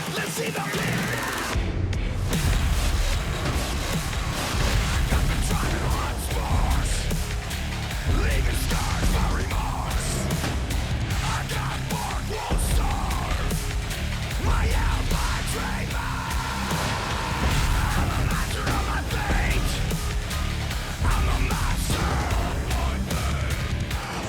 Let's see the got the trying on sports, leaving scars by remorse. I got bark, won't starve. My ally trademark. I'm a master of my fate. I'm a master of my fate.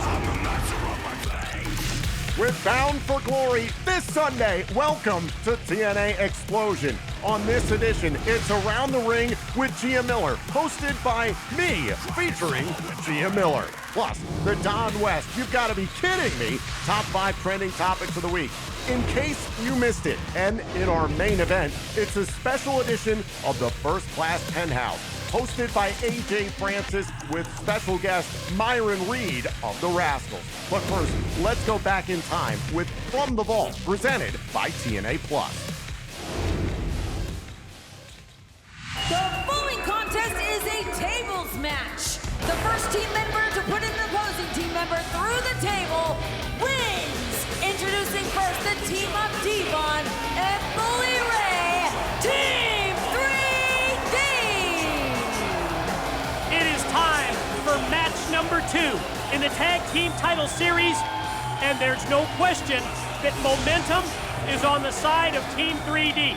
I'm a master of my fate. We're bound for glory this Sunday. Welcome to TNA Xplosion. On this edition, it's Around the Ring with Gia Miller, hosted by me, featuring Gia Miller. Plus, the Don West, you've got to be kidding me, top 5 trending topics of the week. In case you missed it, and in our main event, it's a special edition of the First Class Penthouse, hosted by AJ Francis with special guest Myron Reed of the Rascals. But first, let's go back in time with From the Vault, presented by TNA Plus. The following contest is a tables match. The first team member to put an opposing team member through the table wins. Introducing first the team of Devon and Bully Ray, Team 3D. It is time for match number 2 in the tag team title series, and there's no question that momentum is on the side of Team 3D.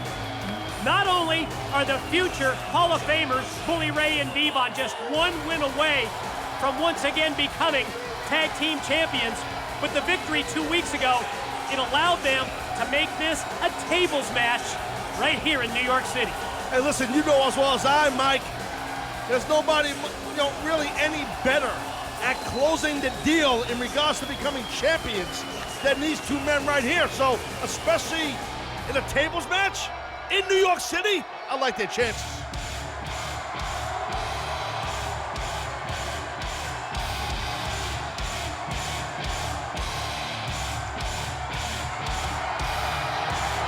Not only are the future Hall of Famers, Bully Ray and Devon, just one win away from once again becoming tag team champions, but the victory 2 weeks ago, it allowed them to make this a tables match right here in New York City. Hey, listen, you know as well as I, Mike, there's nobody, really any better at closing the deal in regards to becoming champions than these two men right here. So, especially in a tables match in New York City, I like their chances.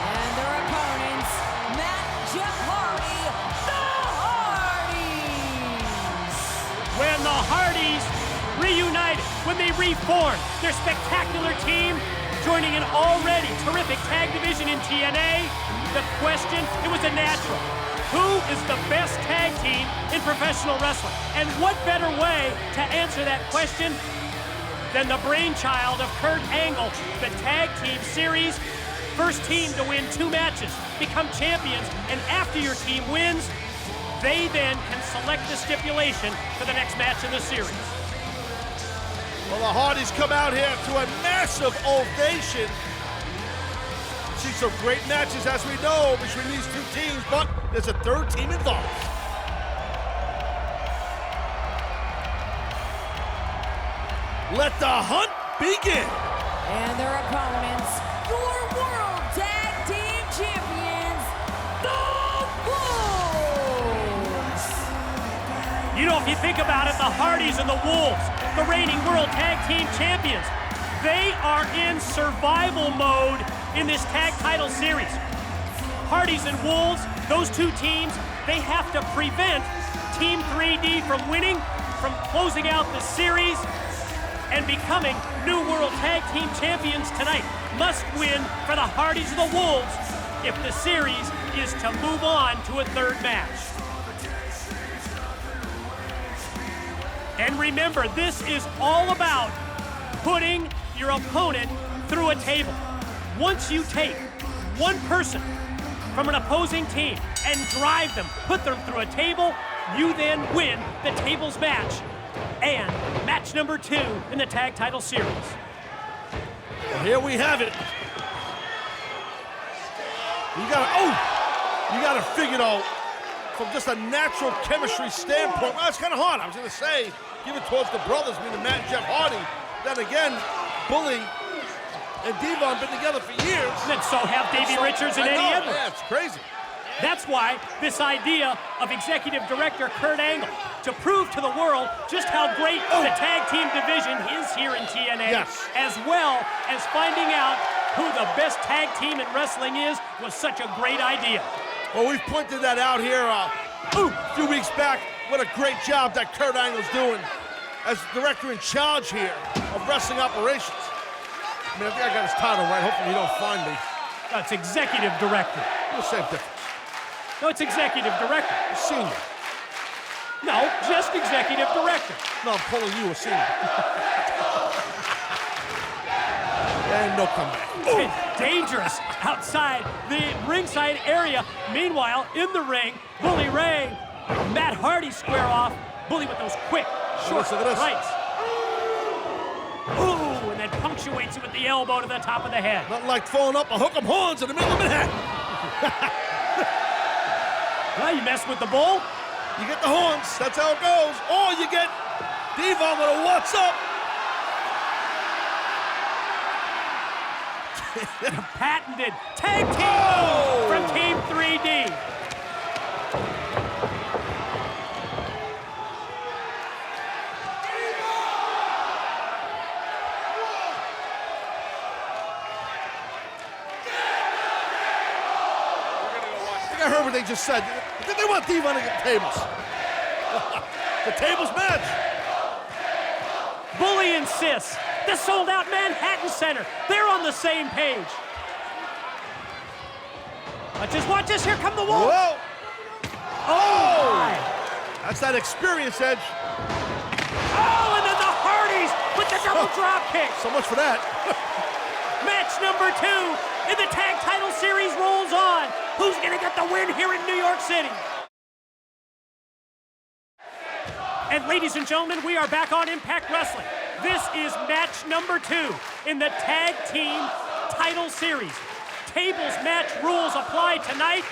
And their opponents, Matt, Jeff Hardy, the Hardys. When the Hardys reunited, when they reformed their spectacular team, joining an already terrific tag division in TNA, the question, it was a natural. Who is the best tag team in professional wrestling? And what better way to answer that question than the brainchild of Kurt Angle, the tag team series. First team to win 2 matches, become champions, and after your team wins, they then can select the stipulation for the next match in the series. Well, the Hardys come out here to a massive ovation. See some great matches, as we know, between these two teams, but there's a third team involved. Let the hunt begin. And their opponents, your World Tag Team Champions, the Wolves. You know, if you think about it, the Hardys and the Wolves, the reigning World Tag Team Champions, they are in survival mode in this tag title series. Hardys and Wolves, those two teams, they have to prevent Team 3D from winning, from closing out the series, and becoming new World Tag Team Champions tonight. Must win for the Hardys and the Wolves if the series is to move on to a third match. And remember, this is all about putting your opponent through a table. Once you take one person from an opposing team and drive them, put them through a table, you then win the tables match and match number 2 in the tag title series. Well, here we have it. You gotta figure though, from just a natural chemistry standpoint, well, it's kind of hard. I was gonna say, give it towards the brothers, meaning Matt and Jeff Hardy. Then again, Bully and Devon been together for years. And so have Davey Richards and Eddie Edwards. Yeah, it's crazy. That's why this idea of Executive Director Kurt Angle to prove to the world just how great the tag team division is here in TNA, as well as finding out who the best tag team in wrestling is, was such a great idea. Well, we've pointed that out here a few weeks back. What a great job that Kurt Angle's doing as director in charge here of wrestling operations. I mean, I think I got his title right. Hopefully he don't find me. That's executive director. The same difference. No, it's executive director. Senior. No, just executive director. No, I'm calling you a senior. And no comeback. It's dangerous outside the ringside area. Meanwhile, in the ring, Bully Ray, Matt Hardy square off. Bully with those quick, short Look at this. rights. Ooh, and then punctuates it with the elbow to the top of the head. Nothing like throwing up a hook 'em horns in the middle of Manhattan. Well, you mess with the bull. You get the horns, that's how it goes. Or you get Devon with a what's up. Patented tag team from Team 3D. I heard what they just said. They want Devon to get tables. The tables match. Bully insists. The sold-out Manhattan Center. They're on the same page. Watch this. Here come the Wolves. Whoa! Oh, my. That's that experience, Edge. Oh, and then the Hardys with the double drop kick. So much for that. Match number 2 in the tag title series rolls on. Who's gonna get the win here in New York City? And ladies and gentlemen, we are back on Impact Wrestling. This is match number 2 in the tag team title series. Tables match rules apply tonight.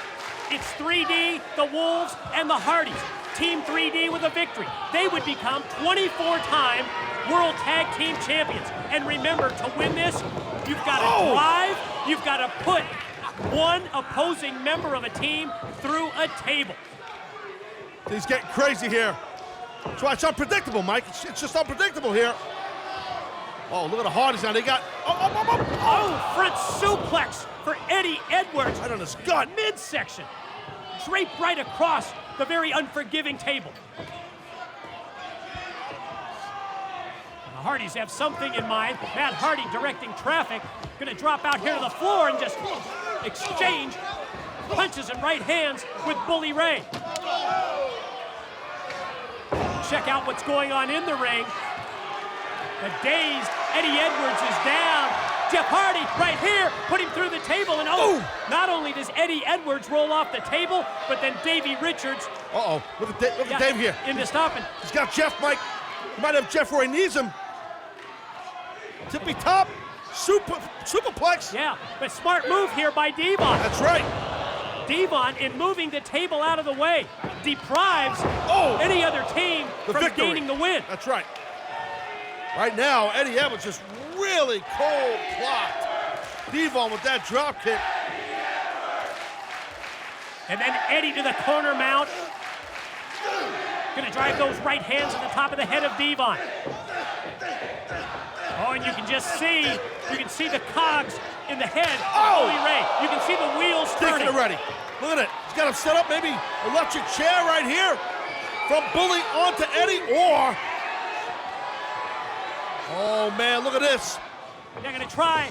It's 3D, the Wolves, and the Hardys. Team 3D with a victory. They would become 24-time World Tag Team Champions. And remember, to win this, you've got to drive, you've got to put one opposing member of a team through a table. He's getting crazy here. That's why it's unpredictable, Mike. It's just unpredictable here. Oh, look at the Hardys now. They got... Oh, front suplex for Eddie Edwards. Right on his gut. Midsection. Draped right across the very unforgiving table. The Hardys have something in mind. Matt Hardy directing traffic. Gonna drop out here to the floor and just exchange punches and right hands with Bully Ray. Check out what's going on in the ring. The dazed Eddie Edwards is down. Jeff Hardy right here, put him through the table, and not only does Eddie Edwards roll off the table, but then Davey Richards. Look at Dave here. Into stopping. He's got Jeff, Mike. He might have Jeff where he needs him. Tippy top, superplex. Yeah, but smart move here by Devon. That's right. Devon, in moving the table out of the way, deprives any other team from gaining the win. That's right. Right now, Eddie Edwards just really cold clocked Devon with that drop kick. And then Eddie to the corner mount. Gonna drive those right hands at the top of the head of Devon. Oh, and you can see the cogs in the head of Bully Ray. You can see the wheels turning. Taking it ready. Look at it. He's got him set up, maybe electric chair right here. From Bully onto Eddie, or... Oh, man, look at this. They're gonna try.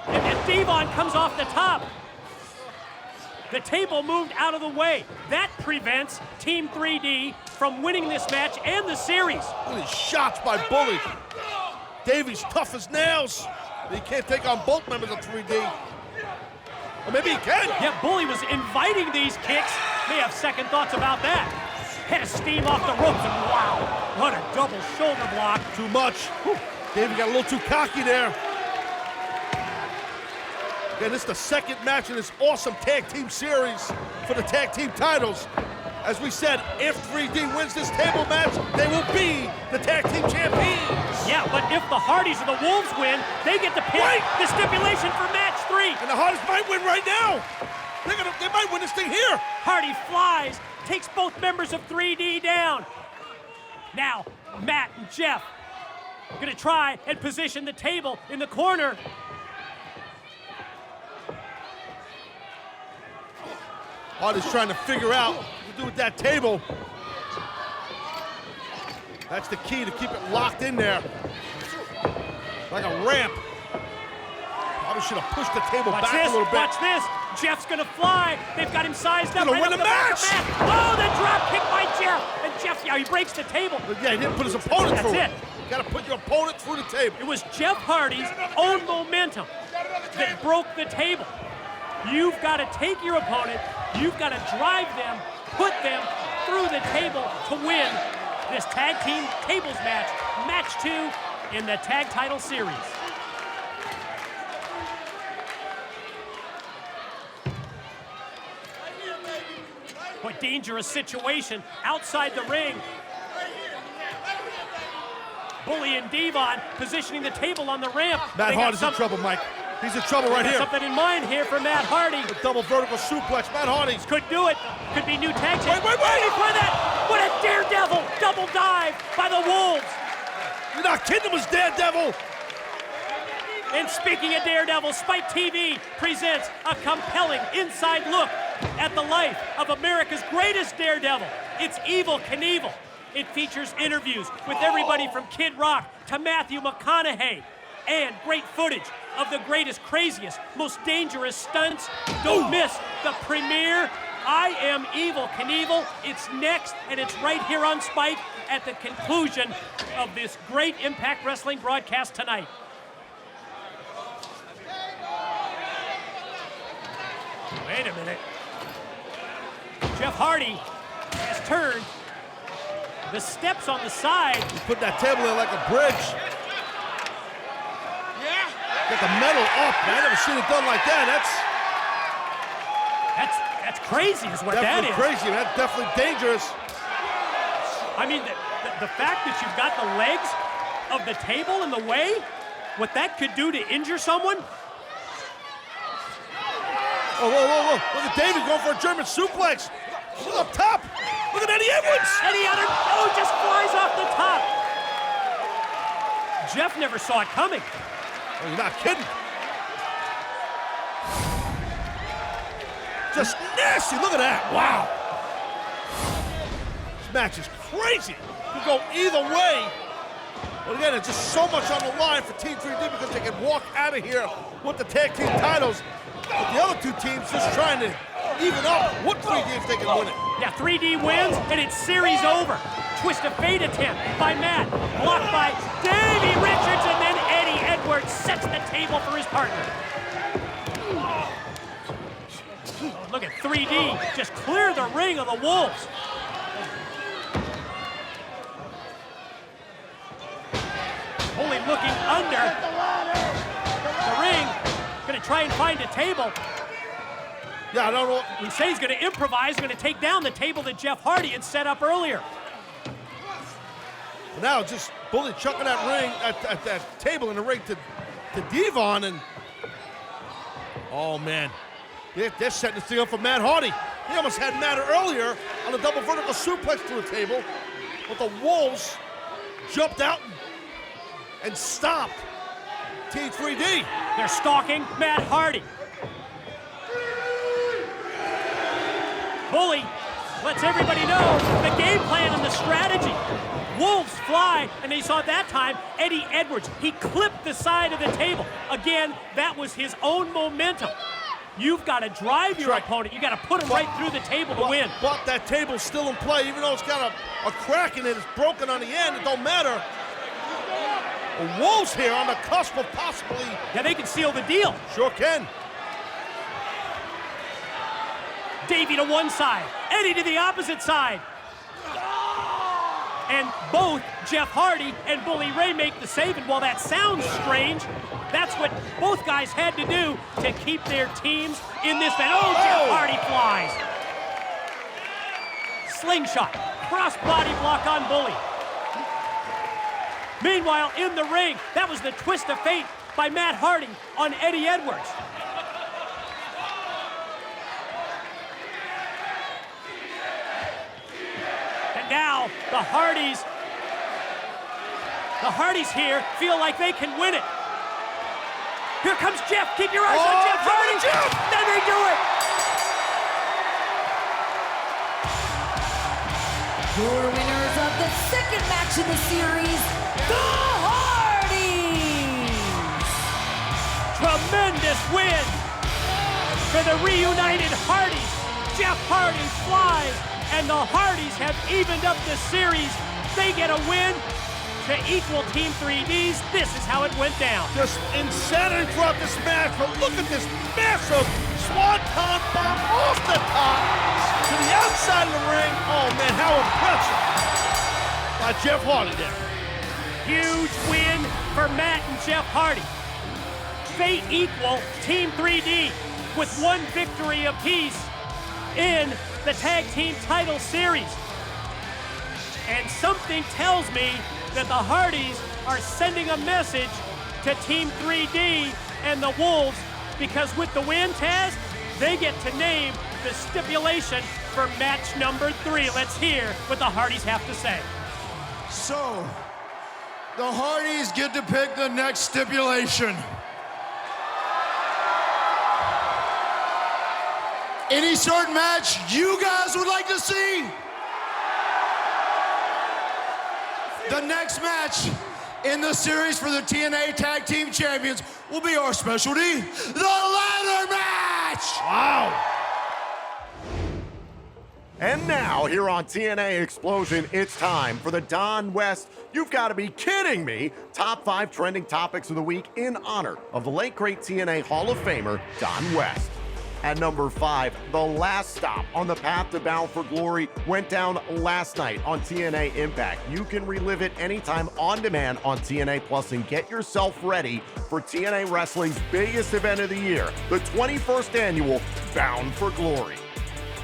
And Devon comes off the top. The table moved out of the way. That prevents Team 3D from winning this match and the series. Look at these shots by Bully. Davey's tough as nails. He can't take on both members of 3D. Or maybe he can. Yeah, Bully was inviting these kicks. May have second thoughts about that. Head of steam off the ropes, and wow, what a double shoulder block. Too much. Davey got a little too cocky there. Again, this is the second match in this awesome tag team series for the tag team titles. As we said, if 3D wins this table match, they will be the tag team champions. Yeah, but if the Hardys or the Wolves win, they get to pick the stipulation for match 3. And the Hardys might win right now. They might win this thing here. Hardy flies, takes both members of 3D down. Now, Matt and Jeff gonna try and position the table in the corner. Hardy's trying to figure out what to do with that table. That's the key, to keep it locked in there. Like a ramp. Probably should have pushed the table Watch back this, a little bit. watch this. Jeff's gonna fly. They've got him sized up. Gonna win up the match. Oh, the drop kick by Jeff. And Jeff, yeah, he breaks the table. But yeah, he didn't put his opponent through That's it. it. You gotta put your opponent through the table. It was Jeff Hardy's own momentum that broke the table. You've got to take your opponent, you've got to drive them, put them through the table to win this tag team tables match, match 2 in the tag title series. What dangerous situation outside the ring. Bully and Devon positioning the table on the ramp. Matt Hardy's in trouble, Mike. He's in trouble right here. Something in mind here for Matt Hardy. The double vertical suplex. Matt Hardy. Could do it. Could be new tag team. Wait. For that. What a daredevil double dive by the Wolves. You're not kidding, it was Daredevil. And speaking of Daredevil, Spike TV presents a compelling inside look at the life of America's greatest Daredevil. It's Evel Knievel. It features interviews with everybody from Kid Rock to Matthew McConaughey, and great footage of the greatest, craziest, most dangerous stunts. Don't miss the premiere. I Am Evel Knievel. It's next, and it's right here on Spike at the conclusion of this great Impact Wrestling broadcast tonight. Wait a minute. Jeff Hardy has turned. The steps on the side. He put that table there like a bridge. Got the metal up, man. I never seen it done like that. That's crazy is what that Definitely is. crazy, man. Definitely dangerous. I mean, the fact that you've got the legs of the table in the way, what that could do to injure someone. Oh, whoa. Look at David going for a German suplex. Look up top. Look at Eddie Edwards. Eddie Edwards, just flies off the top. Jeff never saw it coming. Oh, you're not kidding. Just nasty. Look at that. Wow. This match is crazy. Could go either way. But again, it's just so much on the line for Team 3D because they can walk out of here with the tag team titles. But the other two teams just trying to even up what 3D if they can win it. Yeah, 3D wins, and it's series over. Twist of fate attempt by Matt, blocked by Davey Richards, and then Eddie Edwards sets the table for his partner. Look at 3D just clear the ring of the Wolves. Only looking under the ring, gonna try and find a table. Yeah, I don't know. We say he's gonna improvise, gonna take down the table that Jeff Hardy had set up earlier. Now just Bully chucking that ring at that table in the ring to Devon, and oh man, they're setting this thing up for Matt Hardy. He almost had Matt earlier on a double vertical suplex through the table, but the Wolves jumped out and stopped Team 3D. They're stalking Matt Hardy. Bully lets everybody know the game plan and the strategy. Wolves fly, and they saw that time Eddie Edwards. He clipped the side of the table. Again, that was his own momentum. You've got to drive your opponent. You've got to put him right through the table to win. But that table's still in play, even though it's got a crack in it. It's broken on the end. It don't matter. The Wolves here on the cusp of possibly. Yeah, they can seal the deal. Sure can. Davey to one side, Eddie to the opposite side. And both Jeff Hardy and Bully Ray make the save, and while that sounds strange, that's what both guys had to do to keep their teams in this match. Oh, Jeff Hardy flies. Slingshot, cross body block on Bully. Meanwhile, in the ring, that was the twist of fate by Matt Hardy on Eddie Edwards. Now, the Hardys here feel like they can win it. Here comes Jeff. Keep your eyes on Jeff Hardy. Jeff! Then they do it. Your winners of the second match in the series, the Hardys. From tremendous win for the reunited Hardys. Jeff Hardy flies, and the Hardys have evened up the series. They get a win to equal Team 3D's. This is how it went down. Just insanity throughout this match, but look at this massive swanton bomb off the top to the outside of the ring. Oh man, how impressive by Jeff Hardy there. Huge win for Matt and Jeff Hardy. They equal Team 3D with one victory apiece in the Tag Team Title Series. And something tells me that the Hardys are sending a message to Team 3D and the Wolves, because with the win, Taz, they get to name the stipulation for match number 3. Let's hear what the Hardys have to say. So, the Hardys get to pick the next stipulation. Any certain match you guys would like to see? The next match in the series for the TNA Tag Team Champions will be our specialty, the ladder match! Wow. And now, here on TNA Xplosion, it's time for the Don West, you've got to be kidding me, top 5 trending topics of the week in honor of the late great TNA Hall of Famer, Don West. At number 5, the last stop on the path to Bound for Glory went down last night on TNA Impact. You can relive it anytime on demand on TNA Plus and get yourself ready for TNA Wrestling's biggest event of the year, the 21st annual Bound for Glory.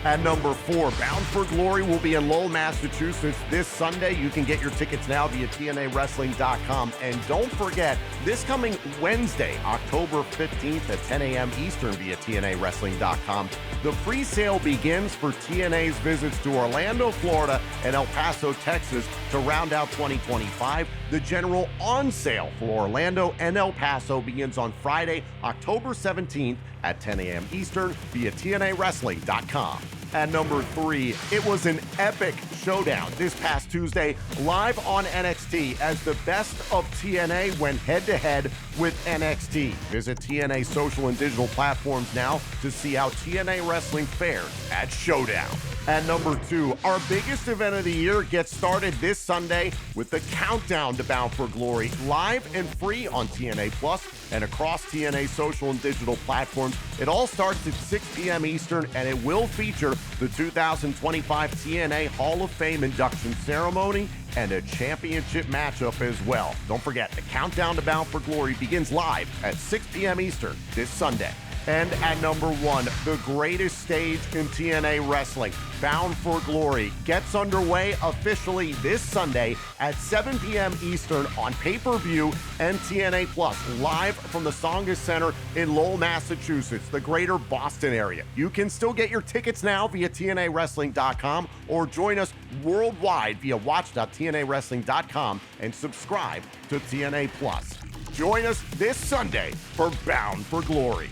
At number 4, Bound for Glory will be in Lowell, Massachusetts this Sunday. You can get your tickets now via TNAWrestling.com. And don't forget, this coming Wednesday, October 15th at 10 a.m. Eastern via TNAWrestling.com, the pre-sale begins for TNA's visits to Orlando, Florida and El Paso, Texas to round out 2025. The general on sale for Orlando and El Paso begins on Friday, October 17th at 10 a.m. Eastern via TNAWrestling.com. At number 3, it was an epic showdown this past Tuesday live on NXT as the best of TNA went head-to-head with NXT. Visit TNA social and digital platforms now to see how TNA Wrestling fared at Showdown. At number 2, our biggest event of the year gets started this Sunday with the Countdown to Bound for Glory, live and free on TNA Plus and across TNA social and digital platforms. It all starts at 6 p.m. Eastern, and it will feature the 2025 TNA Hall of Fame induction ceremony and a championship matchup as well. Don't forget, the Countdown to Bound for Glory begins live at 6 p.m. Eastern this Sunday. And at number 1, the greatest stage in TNA wrestling, Bound for Glory, gets underway officially this Sunday at 7 p.m. Eastern on pay-per-view and TNA Plus, live from the Tsongas Center in Lowell, Massachusetts, the greater Boston area. You can still get your tickets now via TNAWrestling.com or join us worldwide via watch.TNAWrestling.com and subscribe to TNA Plus. Join us this Sunday for Bound for Glory.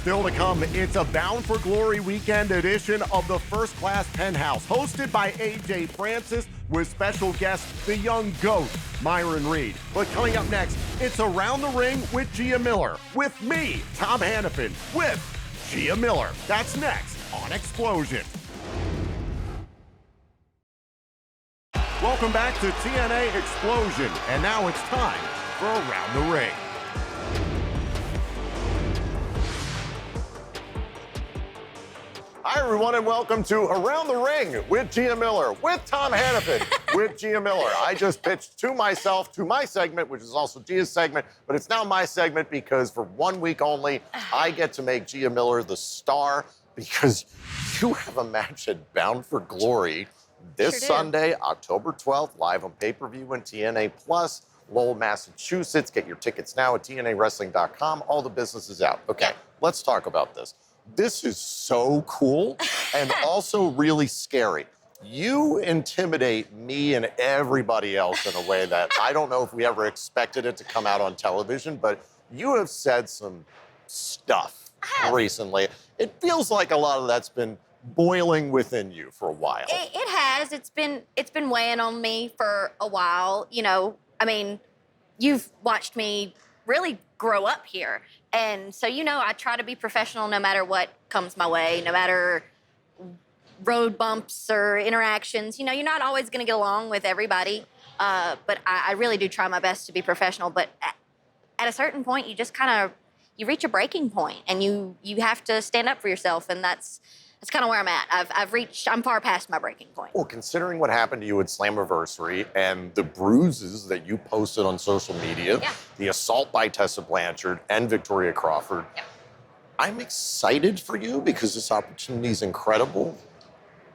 Still to come, it's a Bound for Glory weekend edition of the First Class Penthouse, hosted by AJ Francis with special guest, the young GOAT, Myron Reed. But coming up next, it's Around the Ring with Gia Miller, with me, Tom Hannafin, with Gia Miller. That's next on Xplosion. Welcome back to TNA Xplosion, and now it's time for Around the Ring. Hi, everyone, and welcome to Around the Ring with Gia Miller, with Tom Hannafin, with Gia Miller. I just pitched to myself, to my segment, which is also Gia's segment, but it's now my segment because for 1 week only, I get to make Gia Miller the star because you have a match at Bound for Glory this Sunday, October 12th, live on pay-per-view and TNA Plus, Lowell, Massachusetts. Get your tickets now at TNAWrestling.com. All the business is out. Okay, let's talk about this. This is so cool and also really scary. You intimidate me and everybody else in a way that I don't know if we ever expected it to come out on television, but you have said some stuff recently. It feels like a lot of that's been boiling within you for a while. It has. It's been weighing on me for a while. You know, I mean, you've watched me really grow up here. And so, I try to be professional no matter what comes my way, no matter road bumps or interactions. You're not always going to get along with everybody, but I really do try my best to be professional. But at a certain point, you just kind of, you reach a breaking point, and you have to stand up for yourself, and that's kind of where I'm at. I'm far past my breaking point. Well, considering what happened to you at Slammiversary and the bruises that you posted on social media, the assault by Tessa Blanchard and Victoria Crawford, I'm excited for you because this opportunity is incredible.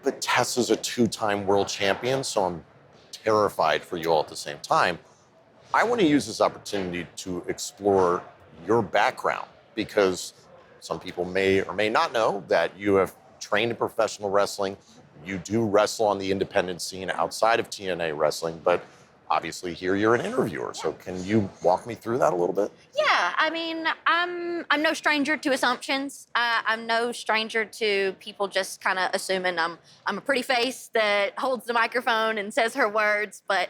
But Tessa's a two-time world champion, so I'm terrified for you all at the same time. I want to use this opportunity to explore your background, because some people may or may not know that you have trained in professional wrestling. You do wrestle on the independent scene outside of TNA wrestling, but obviously here you're an interviewer. So can you walk me through that a little bit? Yeah, I mean, I'm no stranger to assumptions. I'm no stranger to people just kind of assuming I'm a pretty face that holds the microphone and says her words, but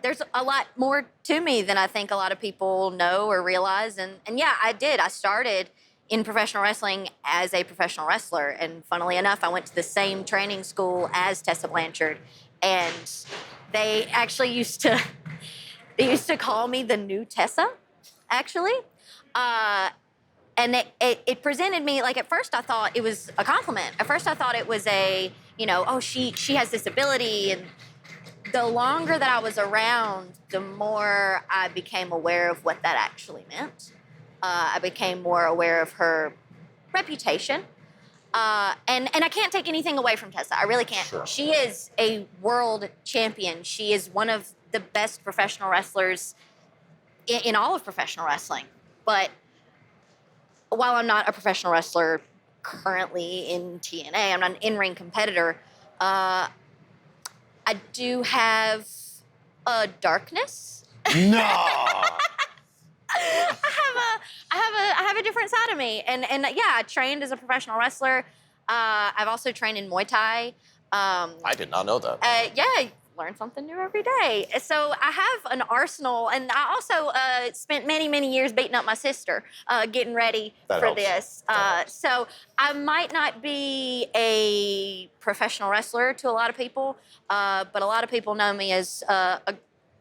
there's a lot more to me than I think a lot of people know or realize. And yeah, I did. I started in professional wrestling as a professional wrestler. And funnily enough, I went to the same training school as Tessa Blanchard. And they actually used to call me the new Tessa, actually. And it presented me, like, at first I thought it was a compliment. At first I thought it was oh, she has this ability. And the longer that I was around, the more I became aware of what that actually meant. I became more aware of her reputation. And I can't take anything away from Tessa. I really can't. Sure. She is a world champion. She is one of the best professional wrestlers in all of professional wrestling. But while I'm not a professional wrestler currently in TNA, I'm not an in-ring competitor, I do have a darkness. No! I have a different side of me, and yeah, I trained as a professional wrestler. I've also trained in Muay Thai. I did not know that. Yeah, learn something new every day. So I have an arsenal, and I also spent many years beating up my sister, getting ready That for helps. this. That helps. So I might not be a professional wrestler to a lot of people, but a lot of people know me as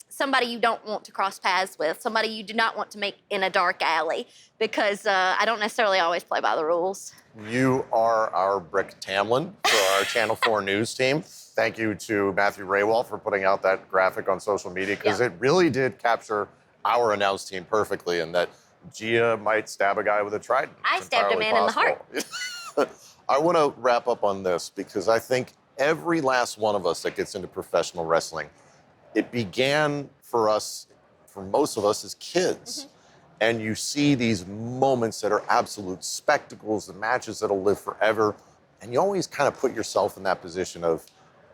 somebody you don't want to cross paths with, somebody you do not want to make in a dark alley, because I don't necessarily always play by the rules. You are our Brick Tamlin for our Channel 4 News team. Thank you to Matthew Raywall for putting out that graphic on social media, because it really did capture our announce team perfectly, and that Gia might stab a guy with a trident. I It's stabbed a entirely man in the heart. possible. I want to wrap up on this, because I think every last one of us that gets into professional wrestling, it began for us, for most of us, as kids. And you see these moments that are absolute spectacles, the matches that'll live forever. And you always kind of put yourself in that position of,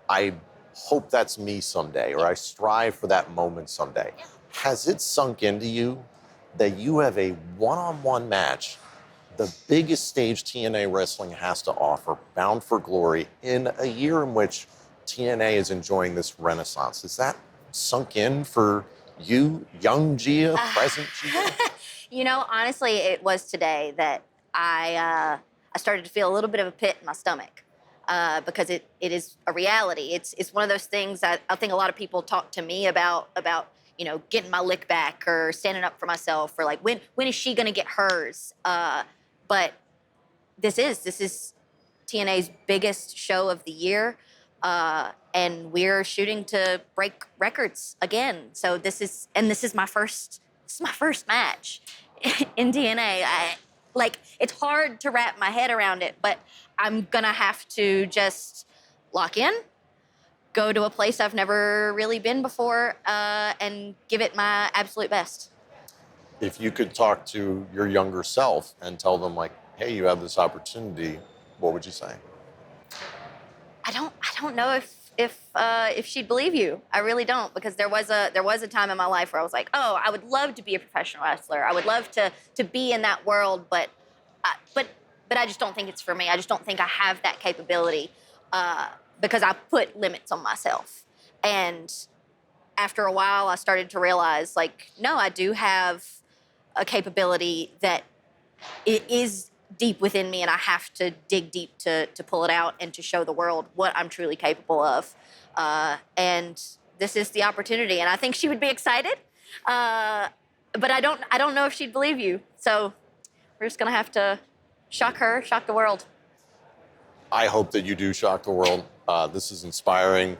I hope that's me someday, or I strive for that moment someday. Has it sunk into you that you have a one-on-one match, the biggest stage TNA wrestling has to offer, Bound for Glory, in a year in which TNA is enjoying this renaissance? Is that sunk in for you, young Gia, present Gia? Honestly, it was today that I started to feel a little bit of a pit in my stomach, because it is a reality. It's one of those things that I think a lot of people talk to me about getting my lick back or standing up for myself, or like when is she gonna get hers? But this is TNA's biggest show of the year. And we're shooting to break records again. So this is my first match in TNA. It's hard to wrap my head around it, but I'm gonna have to just lock in, go to a place I've never really been before, and give it my absolute best. If you could talk to your younger self and tell them, like, hey, you have this opportunity, what would you say? I don't know if she'd believe you. I really don't, because there was a time in my life where I was like, oh, I would love to be a professional wrestler. I would love to be in that world, but I just don't think it's for me. I just don't think I have that capability, because I put limits on myself. And after a while, I started to realize, like, no, I do have a capability that it is deep within me, and I have to dig deep to pull it out and to show the world what I'm truly capable of. And this is the opportunity, and I think she would be excited. But I don't know if she'd believe you. So we're just gonna have to shock her, shock the world. I hope that you do shock the world. This is inspiring,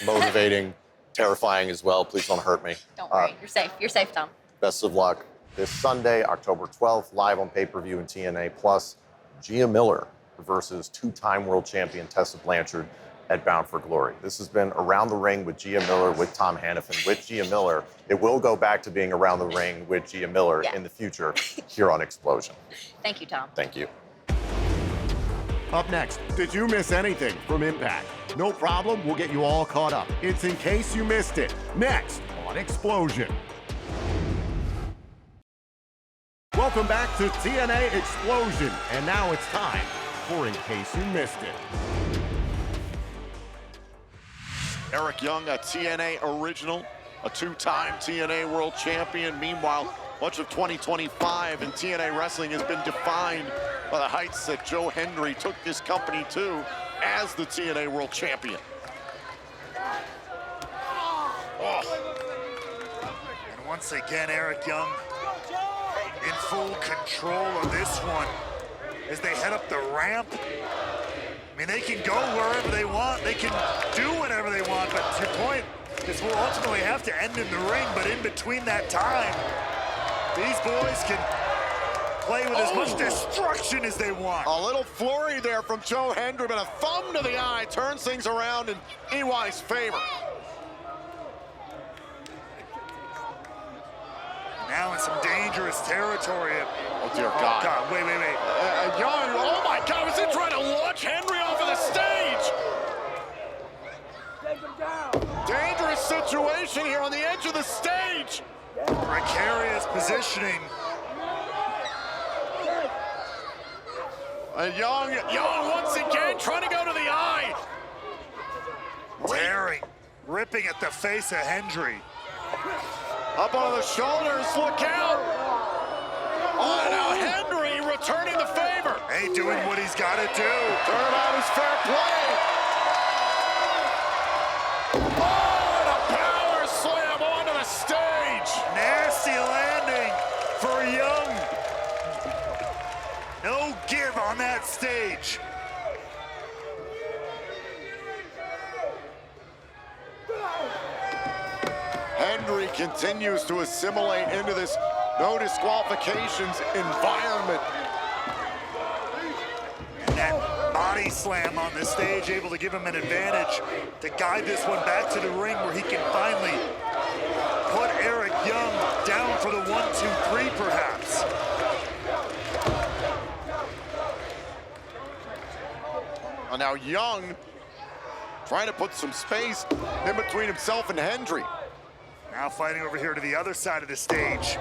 motivating, terrifying as well. Please don't hurt me. Don't worry, you're safe. You're safe, Tom. Best of luck. This Sunday, October 12th, live on pay-per-view and TNA Plus, Gia Miller versus two-time world champion Tessa Blanchard at Bound for Glory. This has been Around the Ring with Gia Miller, with Tom Hannafin, with Gia Miller. It will go back to being Around the Ring with Gia Miller in the future here on Xplosion. Thank you, Tom. Thank you. Up next, did you miss anything from Impact? No problem, we'll get you all caught up. It's In Case You Missed It, next on Xplosion. Welcome back to TNA Xplosion, and now it's time for In Case You Missed It. Eric Young, a TNA original, a two-time TNA world champion. Meanwhile, much of 2025 in TNA wrestling has been defined by the heights that Joe Hendry took this company to as the TNA world champion. And once again, Eric Young in full control of this one as they head up the ramp. I mean, they can go wherever they want. They can do whatever they want. But to your point, this will ultimately have to end in the ring. But in between that time, these boys can play with as much destruction as they want. A little flurry there from Joe Hendry, but a thumb to the eye turns things around in EY's favor. Now in some dangerous territory. Oh, dear God. God, wait. Young, oh my God, was he trying to launch Hendry off of the stage? Take him down. Dangerous situation here on the edge of the stage. Precarious positioning. And Young once again trying to go to the eye. Tearing, ripping at the face of Hendry. Up on the shoulders, look out. Oh, now Hendry returning the favor. Hey, doing what he's got to do. Turn out his fair play. Oh, and a power slam onto the stage. Nasty landing for Young. No give on that stage. Hendry continues to assimilate into this no disqualifications environment. And that body slam on the stage able to give him an advantage to guide this one back to the ring where he can finally put Eric Young down for the 1, 2, 3 perhaps. And now Young trying to put some space in between himself and Hendry. Now fighting over here to the other side of the stage.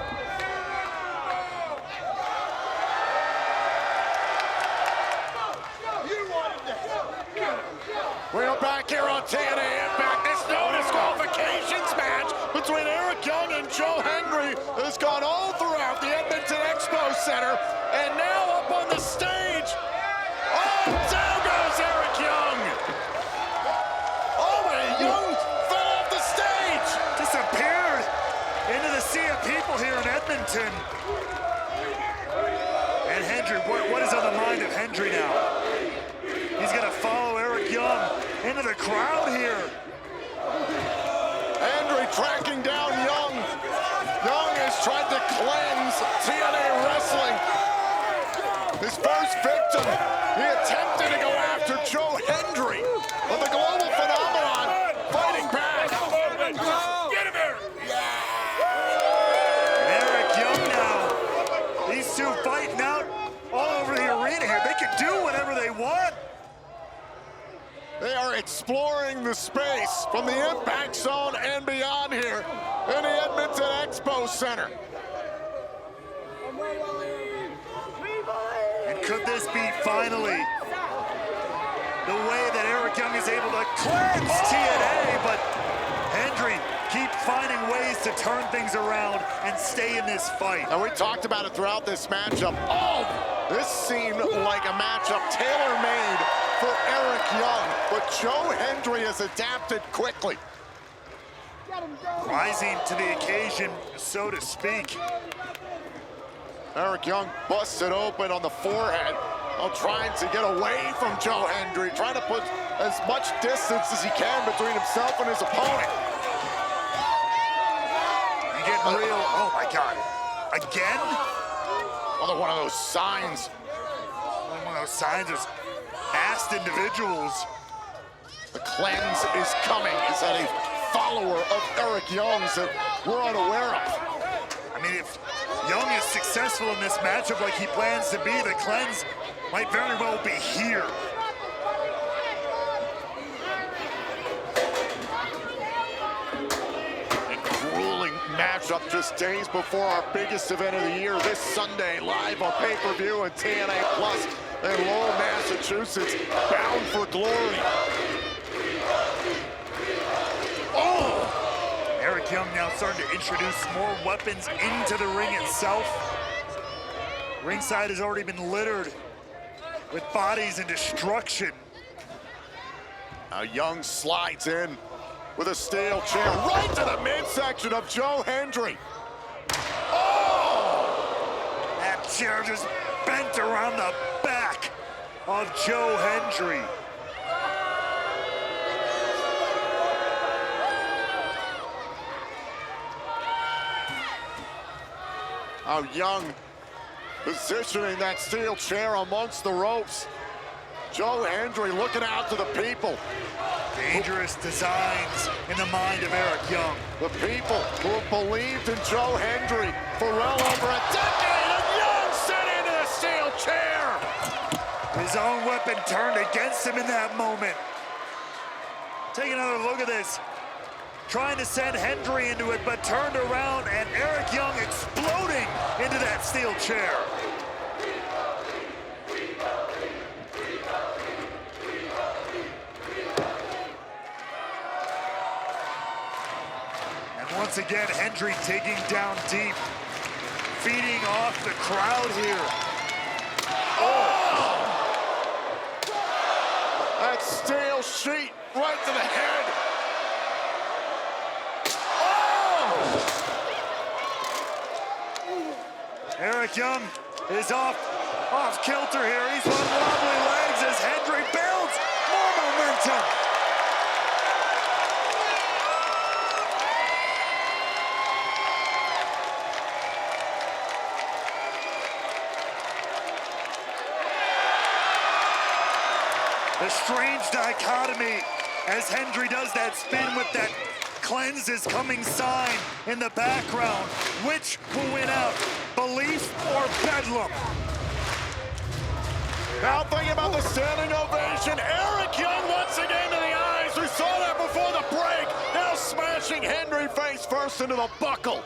We are back here on TNA Impact. This no disqualifications match between Eric Young and Joe Hendry has gone all throughout the Edmonton Expo Center. And now up on the stage. Oh, down goes Eric Young. Oh, and Young fell off the stage. Disappeared into the sea of people here in Edmonton. And Hendry, what is on the mind of Hendry now? He's gonna follow Eric Young into the crowd here. Hendry tracking down Young. Young has tried to cleanse TNA wrestling. His first victim, he attempted to go after Joe Hendry, but the global phenomenon fighting back. Get him here! And Eric Young now. These two fighting out all over the arena here. They can do whatever they want. They are exploring the space from the impact zone and beyond here in the Edmonton Expo Center. And could this be finally the way that Eric Young is able to cleanse TNA, but Hendry keeps finding ways to turn things around and stay in this fight. And we talked about it throughout this matchup. Oh, this seemed like a matchup tailor-made for Eric Young, but Joe Hendry has adapted quickly. Rising to the occasion, so to speak. Eric Young busted open on the forehead, trying to get away from Joe Hendry, trying to put as much distance as he can between himself and his opponent. You getting real? Oh my God! Again? Another one of those signs. One of those signs of fast individuals. The cleanse is coming. Is that a follower of Eric Young's that we're unaware of? I mean, if Young is successful in this matchup like he plans to be, the cleanse might very well be here. Matchup just days before our biggest event of the year this Sunday, live on pay-per-view and TNA Plus in Lowell, Massachusetts, bound for glory. Oh! Eric Young now starting to introduce more weapons into the ring itself. Ringside has already been littered with bodies and destruction. Now Young slides in with a steel chair right to the midsection of Joe Hendry. Oh! That chair just bent around the back of Joe Hendry. Now Young positioning that steel chair amongst the ropes. Joe Hendry looking out to the people. Dangerous designs in the mind of Eric Young. The people who have believed in Joe Hendry for well over a decade, and Young sent into the steel chair. His own weapon turned against him in that moment. Take another look at this. Trying to send Hendry into it, but turned around, and Eric Young exploding into that steel chair. Once again, Hendry digging down deep, feeding off the crowd here. Oh! That steel sheet right to the head. Oh! Eric Young is off kilter here. He's on wobbly legs as Hendry builds more momentum. The strange dichotomy as Hendry does that spin with that cleanse is coming sign in the background. Which will win out, belief or bedlam? Now thinking about the standing ovation, Eric Young once again to the eyes. We saw that before the break. Now smashing Hendry face first into the buckle.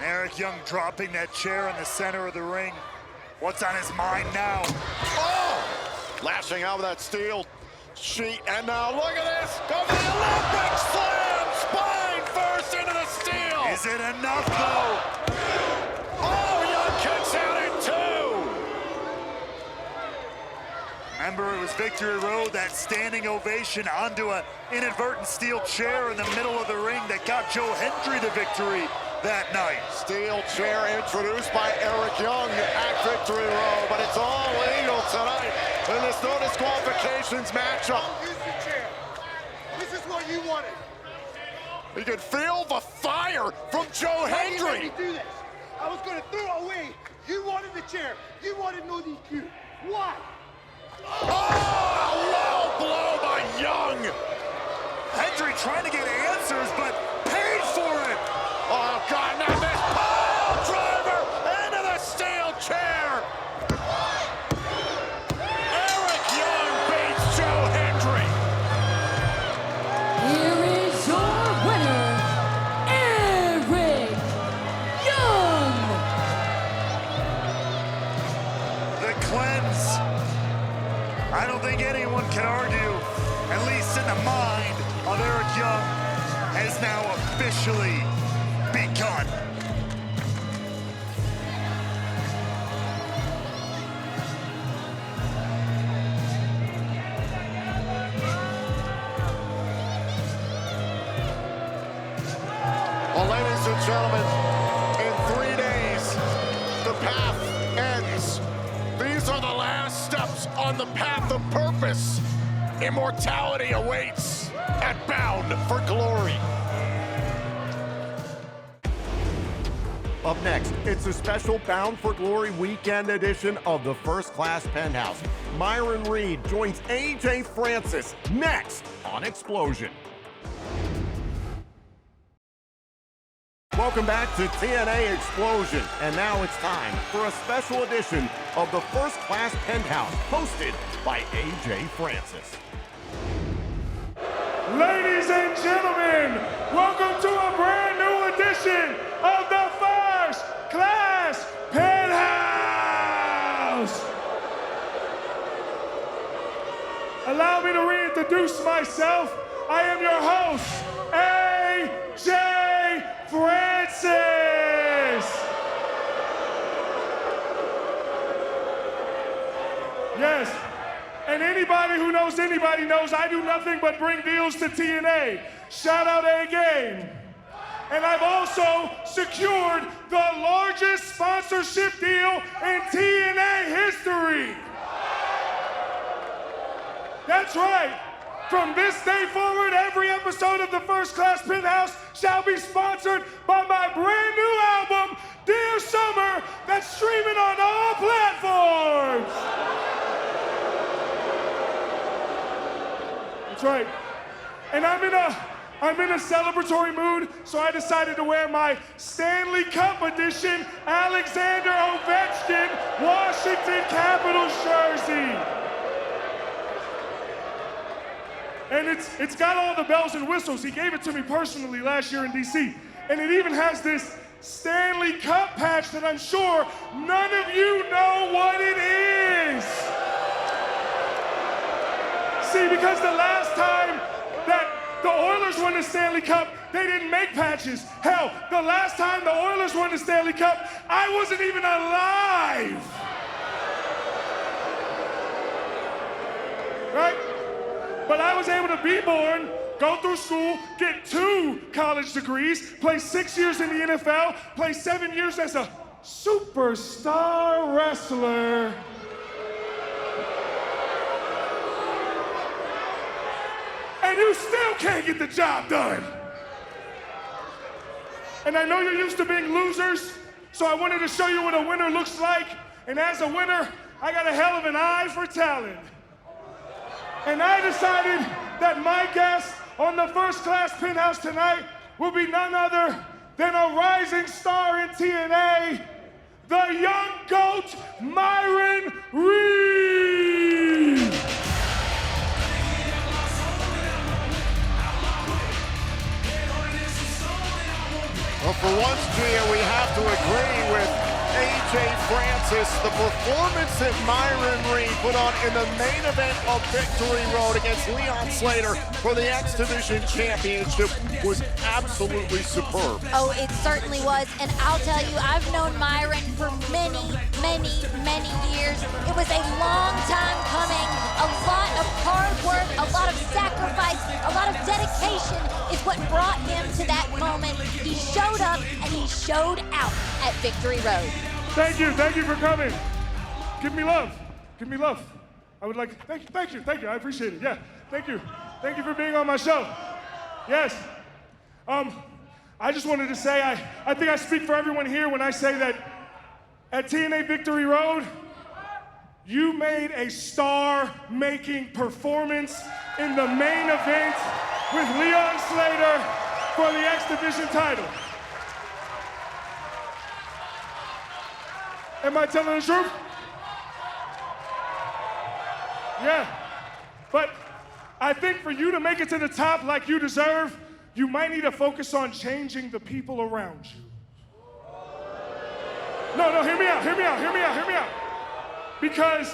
Eric Young dropping that chair in the center of the ring. What's on his mind now? Oh! Lashing out with that steel sheet, and now look at this! Go for the Olympic slam! Spine first into the steel! Is it enough, though? Oh, Young kicks out at 2! Remember, it was Victory Road, that standing ovation onto an inadvertent steel chair in the middle of the ring that got Joe Hendry the victory that night. Steel chair introduced by Eric Young at Victory Road, but it's all legal tonight in this no disqualifications matchup. Don't use the chair. This is what you wanted. You can feel the fire from Joe Hendry. Why did you do this? I was going to throw away. You wanted the chair. You wanted no DQ. Why? Oh, low blow by Young. Hendry trying to get answers, but paid for it. Oh, God, now this pile driver into the steel chair. Eric Young beats Joe Hendry. Here is your winner, Eric Young. The cleanse can argue, at least in the mind of Eric Young, has now officially begun. Well, ladies and gentlemen, in 3 days, the path ends. These are the last steps on the path of purpose. Immortality awaits at Bound for Glory. Up next, it's a special Bound for Glory weekend edition of the First Class Penthouse. Myron Reed joins AJ Francis next on Xplosion. Welcome back to TNA Xplosion, and now it's time for a special edition of the First Class Penthouse, hosted by AJ Francis. Ladies and gentlemen, welcome to a brand new edition of the First Class Penthouse. Allow me to reintroduce myself. I am your host, AJ Francis. Yes, and anybody who knows anybody knows I do nothing but bring deals to TNA. Shout out A-Game. And I've also secured the largest sponsorship deal in TNA history. That's right. From this day forward, every episode of the First Class Penthouse shall be sponsored by my brand new album, Dear Summer, that's streaming on all platforms. That's right. And I'm in a celebratory mood, so I decided to wear my Stanley Cup edition Alexander Ovechkin Washington Capitals jersey. And it's got all the bells and whistles. He gave it to me personally last year in DC. And it even has this Stanley Cup patch that I'm sure none of you know what it is. See, because the last time that the Oilers won the Stanley Cup, they didn't make patches. Hell, the last time the Oilers won the Stanley Cup, I wasn't even alive. Right? But I was able to be born, go through school, get 2 college degrees, play 6 years in the NFL, play 7 years as a superstar wrestler. And you still can't get the job done. And I know you're used to being losers, so I wanted to show you what a winner looks like. And as a winner, I got a hell of an eye for talent. And I decided that my guest on the First Class Penthouse tonight will be none other than a rising star in TNA, the young GOAT, Myron Reed. Well, for once, Gia, we have to agree with AJ Francis. The performance that Myron Reed put on in the main event of Victory Road against Leon Slater for the X Division Championship was absolutely superb. Oh, it certainly was. And I'll tell you, I've known Myron for many, many, many years. It was a long time coming. A lot of hard work, a lot of sacrifice, a lot of dedication is what brought him to that moment. He showed up and he showed out at Victory Road. Thank you for coming. Give me love. I would like, thank you, I appreciate it, yeah, thank you for being on my show. Yes, I just wanted to say, I think I speak for everyone here when I say that at TNA Victory Road, you made a star-making performance in the main event with Leon Slater for the X Division title. Am I telling the truth? Yeah, but I think for you to make it to the top like you deserve, you might need to focus on changing the people around you. No, hear me out. Because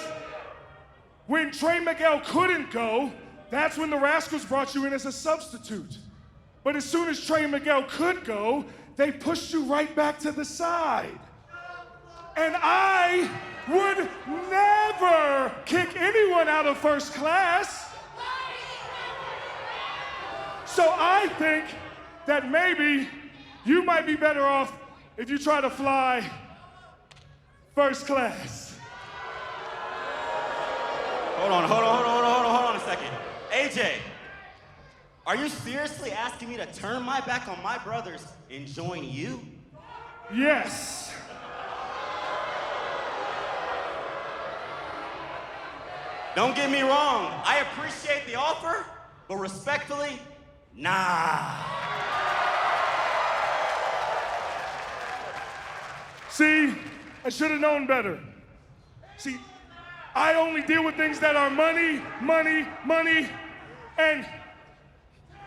when Trey Miguel couldn't go, that's when the Rascals brought you in as a substitute. But as soon as Trey Miguel could go, they pushed you right back to the side. And I would never kick anyone out of first class. So I think that maybe you might be better off if you try to fly first class. Hold on a second. AJ, are you seriously asking me to turn my back on my brothers and join you? Yes. Don't get me wrong, I appreciate the offer, but respectfully, nah. See, I should have known better. See, I only deal with things that are money, money, money, and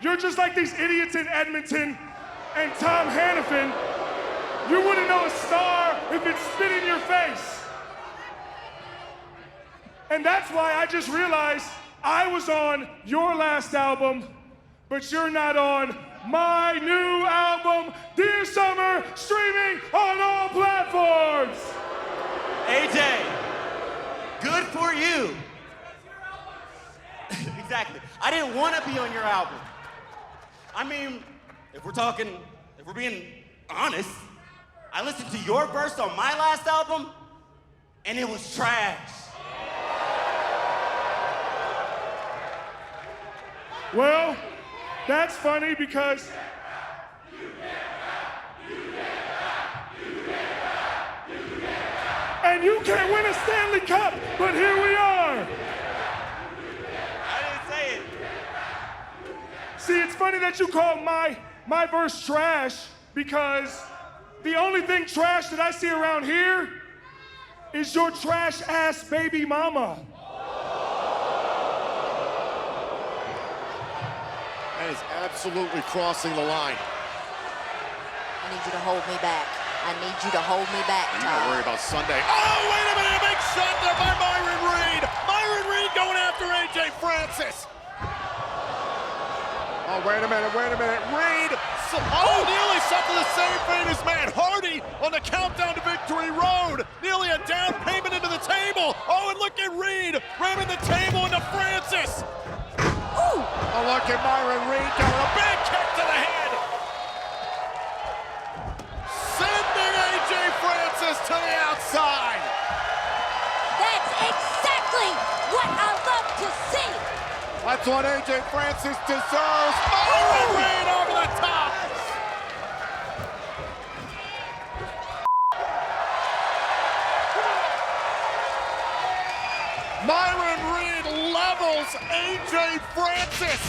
you're just like these idiots in Edmonton and Tom Hannafin. You wouldn't know a star if it spit in your face. And that's why I just realized I was on your last album, but you're not on my new album, Dear Summer, streaming on all platforms. AJ, good for you. Exactly. I didn't want to be on your album. I mean, if we're being honest, I listened to your verse on my last album, and it was trash. Well, that's funny because and you can't win a Stanley Cup, but here we are. I didn't say it. See, it's funny that you call my verse trash because the only thing trash that I see around here is your trash ass baby mama. That is absolutely crossing the line. I need you to hold me back. I need you to hold me back, You Todd. don't worry about Sunday. Oh, wait a minute, a big shot there by Myron Reed. Myron Reed going after AJ Francis. Oh, wait a minute. Reed, nearly suffered the same fate as Matt Hardy on the countdown to victory road. Nearly a down payment into the table. Oh, and look at Reed ramming the table into Francis. Ooh. Oh, look at Myron Reed going a big kick to the head. Sending AJ Francis to the outside. That's exactly what I love to see. That's what AJ Francis deserves. Myron Reed over the top. Myron Reed levels AJ Francis.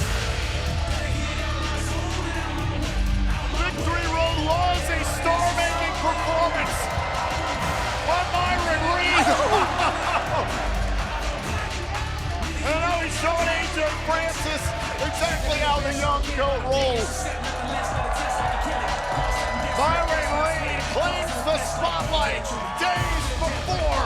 Victory Road was a star-making performance. But Myron Reed. And now he's showing AJ Francis exactly how the young goat rolls. Myron Reed claims the spotlight days before